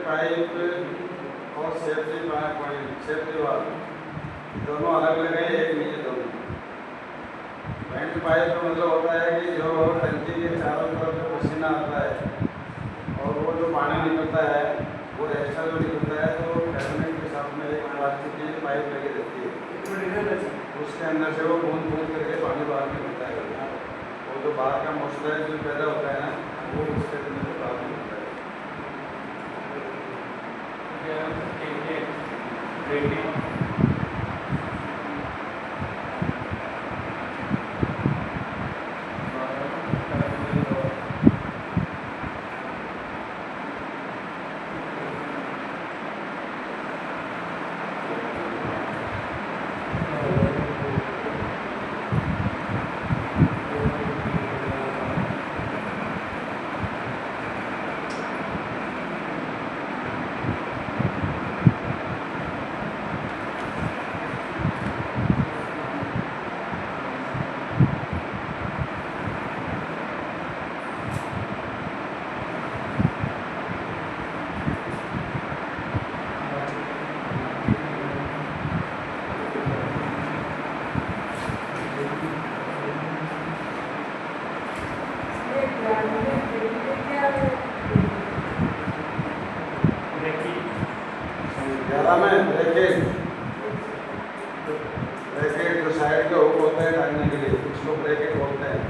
Pipe और safety valve दोनों अलग अलग है, एक नहीं है दोनों। वेंट पाइप का मतलब होता है कि जो टंकी के चारों तरफ जो पसीना आता है और वो जो पानी निकलता है वो एक्स्ट्रा जो निकलता है तो कैबिनेट के साथ में एक प्लास्टिक की पाइप लगी रहती है, उसके अंदर से वो बूंद बूंद करके पानी बाहर निकलता है। वो जो बाहर का मॉइस्चराइजर जो पैदा होता है ना वो उसके अंदर से बाहर निकलता है। ब्रैकेट जो साइड के हुक होते हैं टांगने के लिए उसको ब्रैकेट बोलते हैं।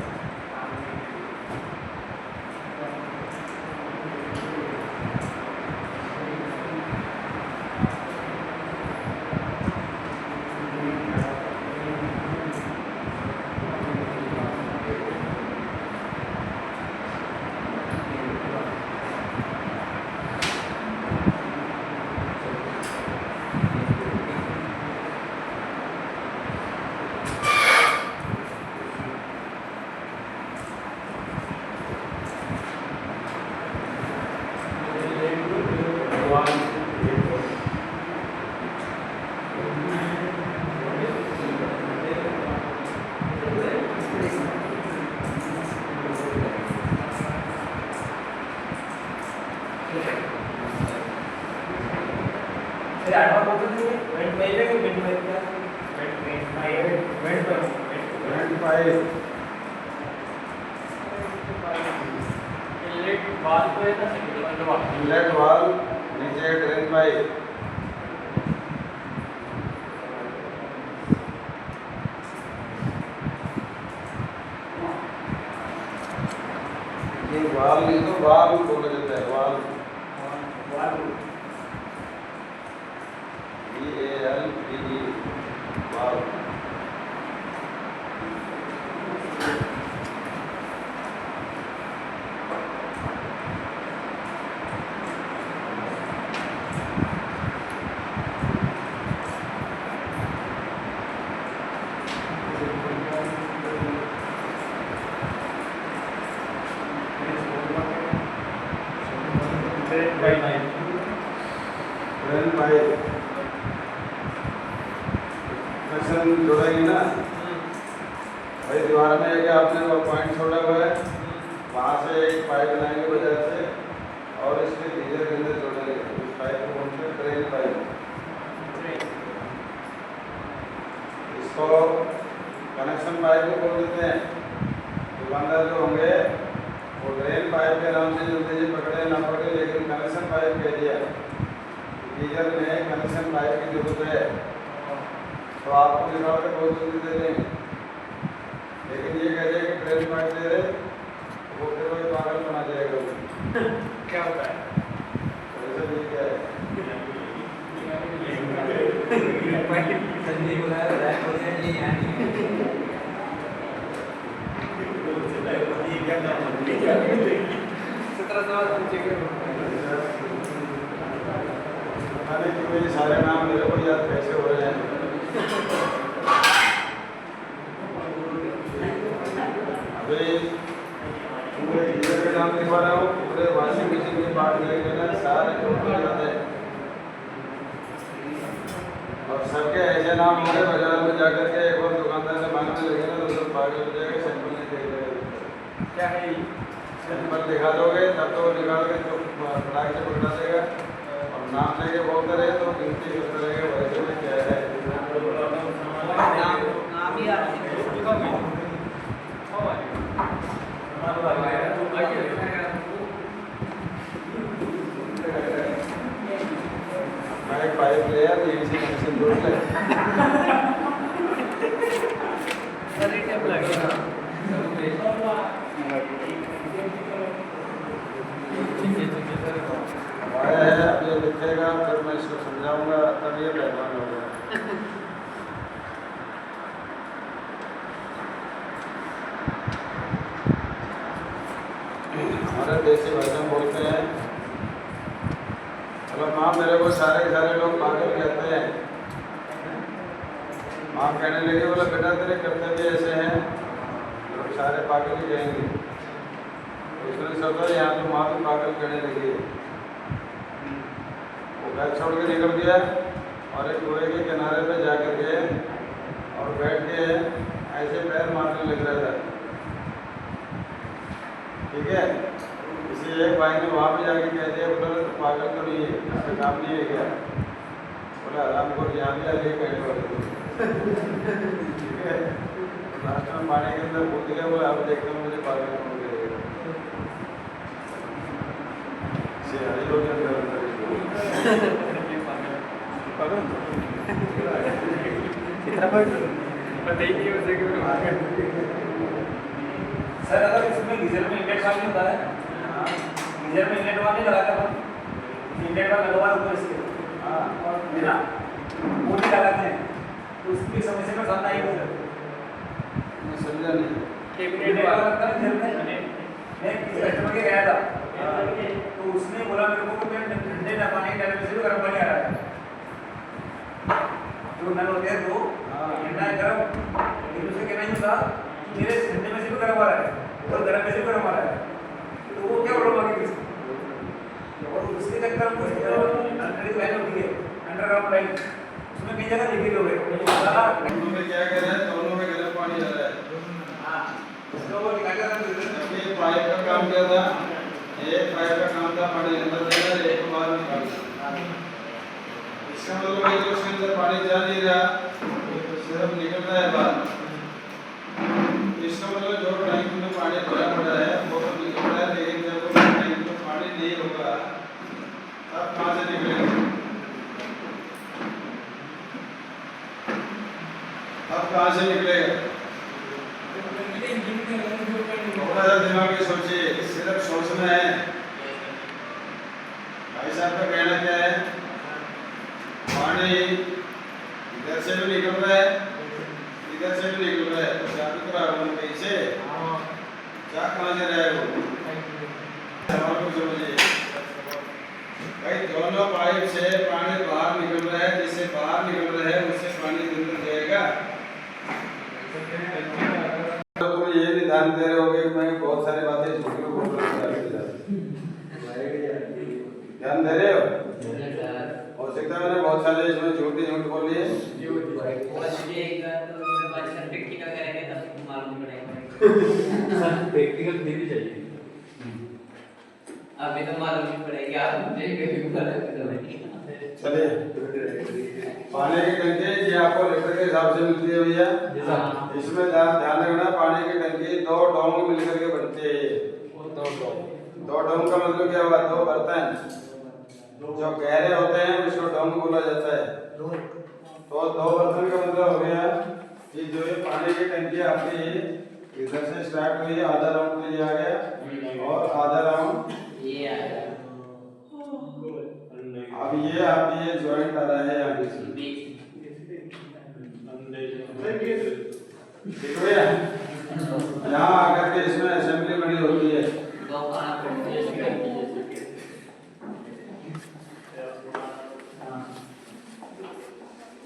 इनलेट वाल्व, नीचे ड्रेन पाइप। ये वाल्व नहीं तो वाल्व बोला जाता है, वाल्व VALVE वाल्व। कनेक्शन जोड़ेंगे ना भाई, दीवार में एक आपने वो पॉइंट छोड़ा हुआ है, वहाँ से एक पाइप लाएंगे बाजार से और इसके गीजर के अंदर जोड़ेंगे। उस पाइप को बोलते हैं ड्रेन पाइप। इसको कनेक्शन पाइप को बोल देते हैं। दुकानदार जो होंगे वो ड्रेन पाइप के नाम से जो चीज़ें पकड़े ना पकड़े, लेकिन कनेक्शन पाइप कह दिया। गीजर में कनेक्शन पाइप की जरूरत है तो आपको निकाल के बहुत जल्दी दे देंगे, लेकिन ये कह रहे कि ड्रेन पाइप दे रहे वो फिर वही पागल बना जाएगा। क्या होता है वैसे भी क्या है संजय बोला रैप हो गया ये यहाँ नहीं सारे नाम मेरे को याद कैसे हो रहे हैं। अभी पूरे गीजर के नाम लिखवा रहा हूँ, पूरे वॉशिंग मशीन की बात लेके सारे टोटल याद है। और सबके ऐसे नाम होंगे बाजार में जाकर के एक और दुकानदार से मांगने लगे ना तो सब पागल हो जाएगा। सैंपल नहीं देगा, क्या है सैंपल दिखा दोगे तब तो निकाल के तो फटाक से पकड़ा देगा। नाम लेके बोलते रहे तो गिनती करते रहे वैसे में क्या है। नाम ही आते मैं एक पाइप ले आया यहीं से कनेक्शन जोड़ ले। अरे टेप लगेगा आया है अब ये लिखेगा फिर मैं इसको समझाऊंगा तब ये पहचान होगा। हमारे देसी भाषा में बोलते हैं चलो माँ मेरे को सारे लोग पागल कहते हैं। माँ कहने लगी बोला बेटा तेरे कर्तव्य ऐसे हैं लोग सारे पागल ही कहेंगे। उसने सोचा यहाँ तो माँ तो पागल कहने लगी है। वो घर छोड़ के निकल गया और एक कुएं के किनारे पे जाकर के और बैठ के ऐसे पैर मारने लग रहा था। ठीक है इसी एक भाई ने वहाँ पे जाके कह दिया बोला तो पागल तो नहीं है इसका काम नहीं है क्या। बोला आराम को यहाँ भी आगे कहने वाले ठीक है लास्ट में पानी के अंदर कूद गया। बोला अब देखते हैं मुझे पागल कौन करेगा। सियारी लोग अंदर सर अगर इसमें गीजर में इनलेट वाला होता है गीजर में इनलेट वाला नहीं लगाते अपन इनलेट वाला लगवा ऊपर इसके है ना वो नहीं लगाते हैं तो उसकी समस्या का सामना आएगा सर। मैं समझा नहीं। इनलेट वाला लगता है गीजर में मैं किसी कस्टमर के गया था तो उसने बोला मेरे को मैं ठंडे ना पानी डालने से भी गर्म पानी आ रहा है जो नल होते हैं तो ठंडा गर्म लेकिन उसे कहना ही था मेरे ठंडे में से भी गर्म आ रहा है और गर्म में से भी गर्म आ रहा है तो वो क्या प्रॉब्लम आ गई और उसके चक्कर में अंडरग्राउंड लाइन होती है अंडरग्राउंड लाइन उसमें कई जगह लीकेज हो गए दोनों में क्या कह रहा है दोनों में गर्म पानी आ रहा है। हाँ उसको वो निकाल कर ये पाइप का काम क्या था एक पाइप का काम था पानी अंदर देना एक बार निकालना। इसका मतलब है कि उसके अंदर पानी जा नहीं रहा सिर्फ निकल रहा है बाहर। इसका मतलब जो टैंक में पानी भरा पड़ा है वो तो निकल रहा है लेकिन जब टैंक में पानी नहीं होगा तब कहाँ से निकलेगा। अब कहाँ से निकलेगा थोड़ा सा दिमाग में सोचिए सिर्फ सोचना है। भाई साहब का कहना क्या है पानी इधर से भी निकल रहा है इधर से भी निकल रहा है तो चालू करा कहीं से क्या कहाँ से रहा है वो सवाल को समझिए। भाई दोनों पाइप से पानी बाहर निकल रहा है जिससे बाहर निकल रहा है उससे पानी अंदर जाएगा। तो तुम ये नहीं ध्यान दे रहे होगे कि मैं बहुत सारी बातें झूठी बोल रहा हूँ। ध्यान दे रहे हो हो सकता है मैंने बहुत सारे इसमें झूठ बोली है। प्रैक्टिकल देनी चाहिए अभी तो मालूम नहीं पड़ेगी आप मुझे चलिए पानी की टंकी ये आपको लीटर के हिसाब से मिलती है भैया। इसमें ध्यान रखना पानी की टंकी दो डोंग मिलकर के बनती है। ये दो डोंग का मतलब क्या हुआ दो बर्तन जो गहरे होते हैं उसको डोंग बोला जाता है। तो दो बर्तन का मतलब हो गया कि जो ये पानी की टंकी आपकी इधर से स्टार्ट हुई आधा राउंड तो ये आ गया और आधा राउंड ये आया अब ये आपकी ये जॉइंट आ रहा है यहाँ पे ठीक है यहाँ आकर के इसमें असेंबली बनी होती है। दो खाना पड़ती है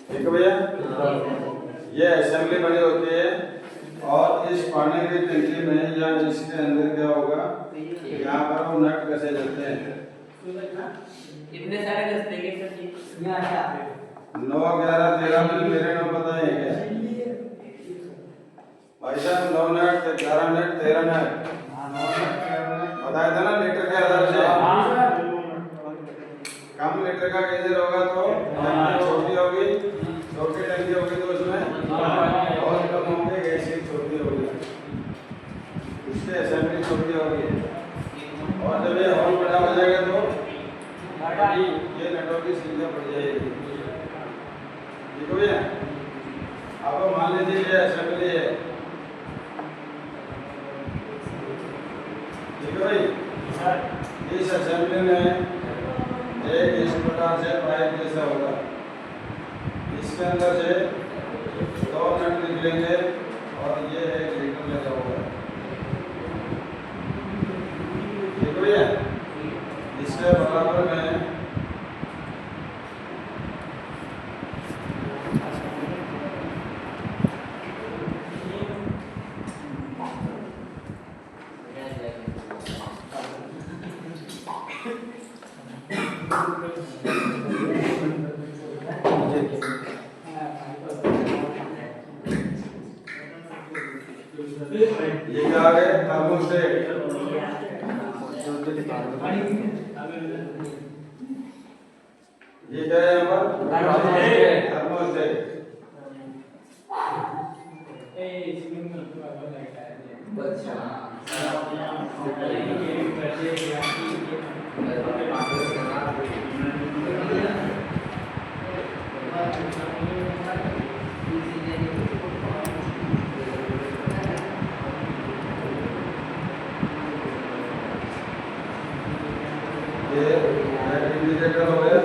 ठीक है भैया ये असेंबली बनी होती है और इस पानी की टंकी में या इसके अंदर क्या होगा यहाँ पर वो नट कसे जाते हैं। इतने सारे रास्ते के सर 9 11 13 में मेरे नाम बताए क्या भाई साहब 9 नट 11 नट 13 नट बताया था ना लीटर के आधार से कम लीटर लीटर का गीजर होगा तो टंकी छोटी होगी, छोटी टंकी होगी तो उसमें और कम होंगे, गैस की छोटी होगी, उसकी असेंबली छोटी होगी। और जब ये हॉल बड़ा हो जाएगा तो ये नटों की संख्या बढ़ जाएगी। ठीक है भैया। अब मान लीजिए ये असेंबली है, ठीक है भाई। इस असेंबली में एक इस प्रकार से पाइप जैसा होगा, इसके अंदर से 2 नट निकलेंगे और ये 1 लीटर लगा होगा। ठीक है भैया। इसके बराबर में ये क्या आ गए थर्मोस्टेट। ये क्या है यहाँ पर थर्मोस्टेट। ये इंडिकेटर हो गया।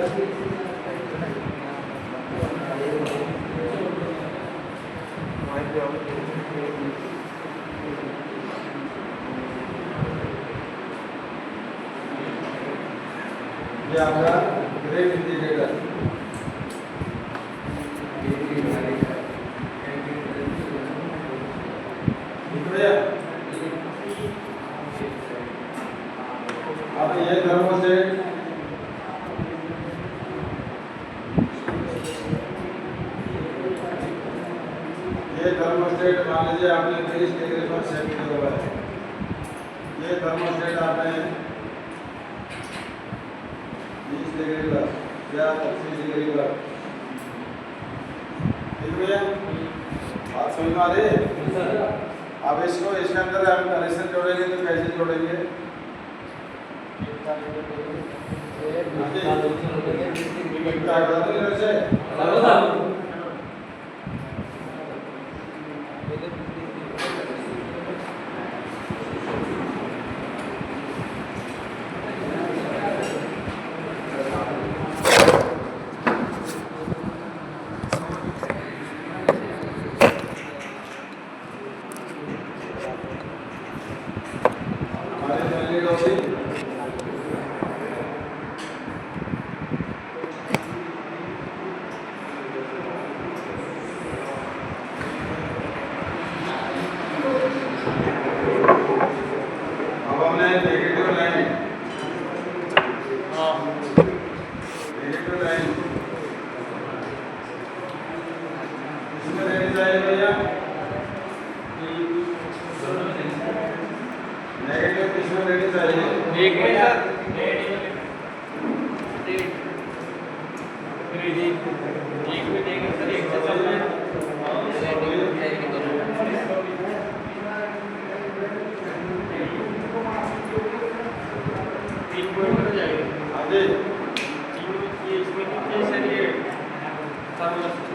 ये आपका ग्रेड इंडिकेटर। अब ये थर्मोस्टेट मान लीजिए आपने 20 डिग्री पर सेट किया हुआ है। ये थर्मोस्टेट आपने 20 डिग्री पर या 25 डिग्री पर, ठीक है। बात समझ में आ रही है? अब इसको इसके अंदर हम कनेक्शन जोड़ेंगे तो कैसे जोड़ेंगे?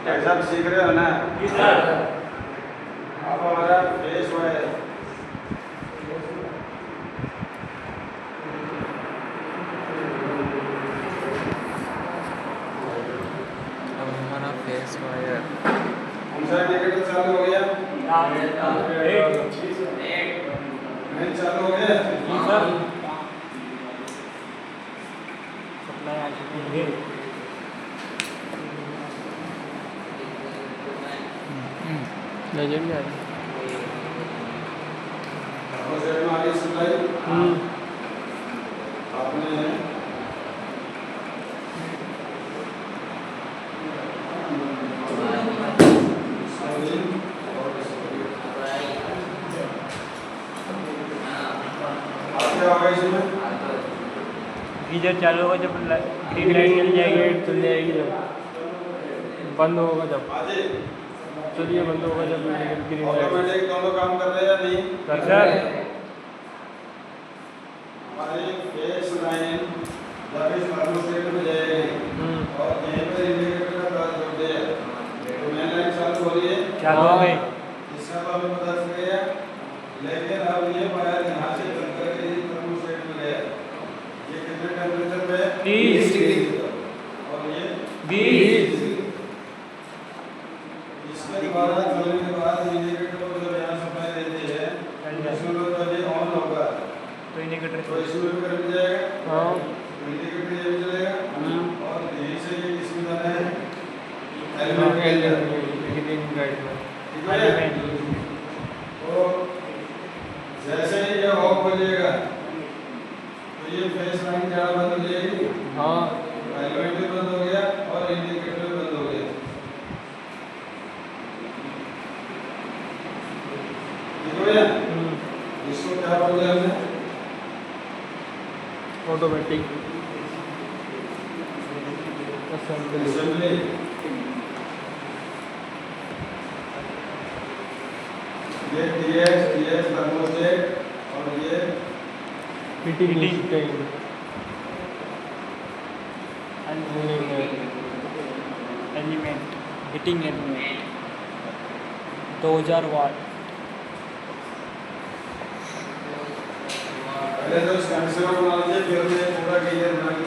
ऐसा सीख रहे हो ना? अब हमारा फेस हुआ है, कौन-सा इंडिकेटर चालू हो गया? नहीं चालू हो गया? लेजेंड है। सप्लाई आपने क्या होगा इसमें? गीजर चालू होगा जब ग्रीन लाइट जल जाएगी, चल जाएगी जब बंद होगा जब आजे चलिए बंद होगा जब ग्रीन लाइट ऑटोमेटिक दोनों काम कर रहे हैं या नहीं? कर सर हमारी फेस लाइन जब इस थर्मोस्टेट में जाएगी और यहीं पर इंडिकेटर का तार जुड़ गया तो मेन लाइन चालू हो रही है, चालू हो गई। इसका तो हमें पता चल गया, लेकिन अब ये वायर यहाँ से चल करके इस थर्मोस्टेट में गया, ये कितने टेम्परेचर पे है? 30 डिग्री और ये 20 इसके द्वारा चलने के बाद इंडिकेटर को जब यहाँ सप्लाई देती है इसमें तो ये ऑन होगा तो इंडिकेटर तो इसमें भी करंट जाएगा, हाँ इंडिकेटर ये भी चलेगा और यहीं से ये किसमें जाना है? ग्रीन लाइट में ठीक है? तो जैसे ही ये ऑफ हो जाएगा तो ये फेस लाइन जाना बंद हो जाएगी, हाँ एलिमेंट भी बंद हो गया और इंडिकेटर भी बंद हो गया। ठीक हो गया? इसको क्या बोलते हैं हमने? Automatic assembly assembly. ये TX थर्मोस्टेट और ये हीटिंग एलिमेंट हीटिंग एलिमेंट 2000 वाट। पहले तो इसका आंसर बना लीजिए, फिर मैं पूरा क्लियर बना के